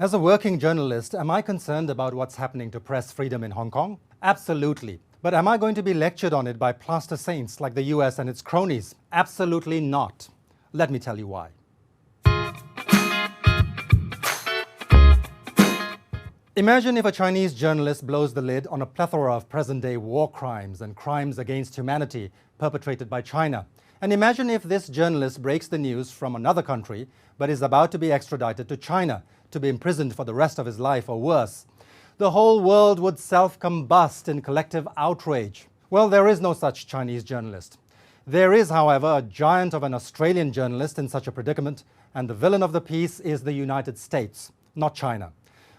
As a working journalist, am I concerned about what's happening to press freedom in Hong Kong? Absolutely. But am I going to be lectured on it by plaster saints like the US and its cronies? Absolutely not. Let me tell you why. Imagine if a Chinese journalist blows the lid on a plethora of present-day war crimes and crimes against humanity perpetrated by China. And imagine if this journalist breaks the news from another country but is about to be extradited to China to be imprisoned for the rest of his life or worse. The whole world would self-combust in collective outrage. Well, there is no such Chinese journalist. There is, however, a giant of an Australian journalist in such a predicament, and the villain of the piece is the United States, not China.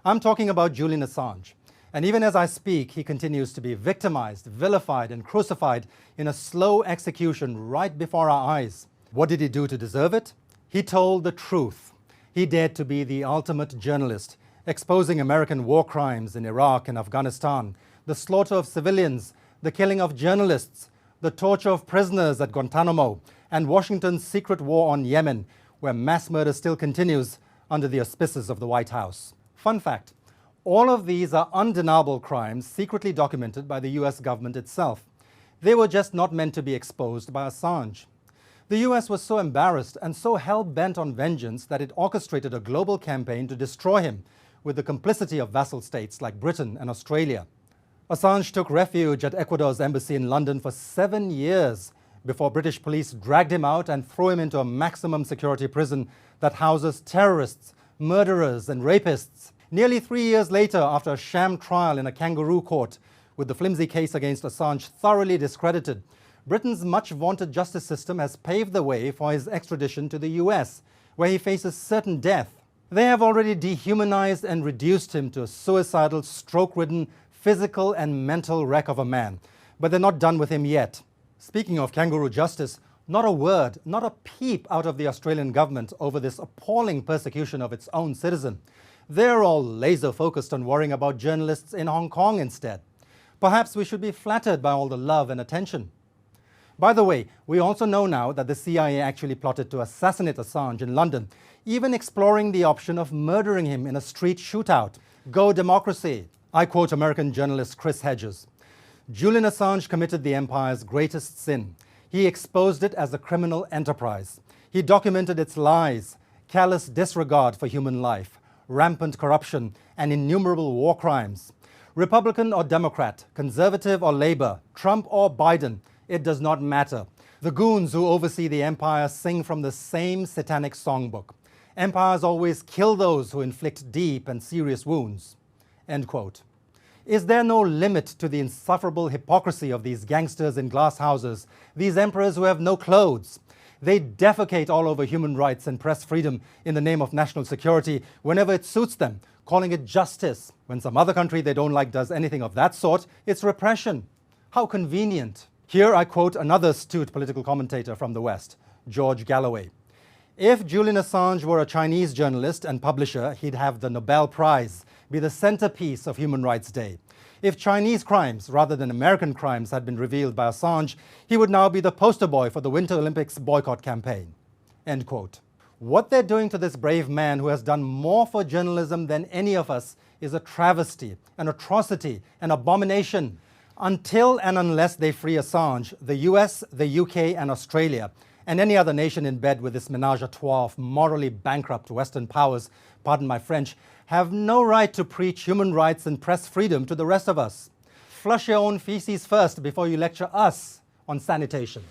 I'm talking about Julian Assange. And even as I speak, he continues to be victimized, vilified, and crucified in a slow execution right before our eyes. What did he do to deserve it? He told the truth. He dared to be the ultimate journalist, exposing American war crimes in Iraq and Afghanistan, the slaughter of civilians, the killing of journalists, the torture of prisoners at Guantanamo, and Washington's secret war on Yemen, where mass murder still continues under the auspices of the White House. Fun fact, all of these are undeniable crimes secretly documented by the US government itself. They were just not meant to be exposed by Assange. The US was so embarrassed and so hell-bent on vengeance that it orchestrated a global campaign to destroy him with the complicity of vassal states like Britain and Australia. Assange took refuge at Ecuador's embassy in London for 7 years before British police dragged him out and threw him into a maximum security prison that houses terrorists, murderers, and rapists. Nearly 3 years later, after a sham trial in a kangaroo court, with the flimsy case against Assange thoroughly discredited, Britain's much-vaunted justice system has paved the way for his extradition to the US, where he faces certain death. They have already dehumanized and reduced him to a suicidal, stroke-ridden, physical and mental wreck of a man. But they're not done with him yet. Speaking of kangaroo justice, not a word, not a peep out of the Australian government over this appalling persecution of its own citizen. They're all laser-focused on worrying about journalists in Hong Kong instead. Perhaps we should be flattered by all the love and attention. By the way, we also know now that the CIA actually plotted to assassinate Assange in London, even exploring the option of murdering him in a street shootout. Go democracy! I quote American journalist Chris Hedges. Julian Assange committed the empire's greatest sin. He exposed it as a criminal enterprise. He documented its lies, callous disregard for human life, rampant corruption, and innumerable war crimes. Republican or Democrat, conservative or Labour, Trump or Biden, it does not matter. The goons who oversee the empire sing from the same satanic songbook. Empires always kill those who inflict deep and serious wounds. End quote. Is there no limit to the insufferable hypocrisy of these gangsters in glass houses, these emperors who have no clothes? They defecate all over human rights and press freedom in the name of national security whenever it suits them, calling it justice. When some other country they don't like does anything of that sort, it's repression. How convenient. Here I quote another astute political commentator from the West, George Galloway. If Julian Assange were a Chinese journalist and publisher, he'd have the Nobel Prize, be the centerpiece of Human Rights Day. If Chinese crimes rather than American crimes had been revealed by Assange, he would now be the poster boy for the Winter Olympics boycott campaign. End quote. What they're doing to this brave man who has done more for journalism than any of us is a travesty, an atrocity, an abomination. Until and unless they free Assange, the US, the UK, and Australia, and any other nation in bed with this menage a trois of morally bankrupt Western powers, pardon my French, have no right to preach human rights and press freedom to the rest of us. Flush your own feces first before you lecture us on sanitation.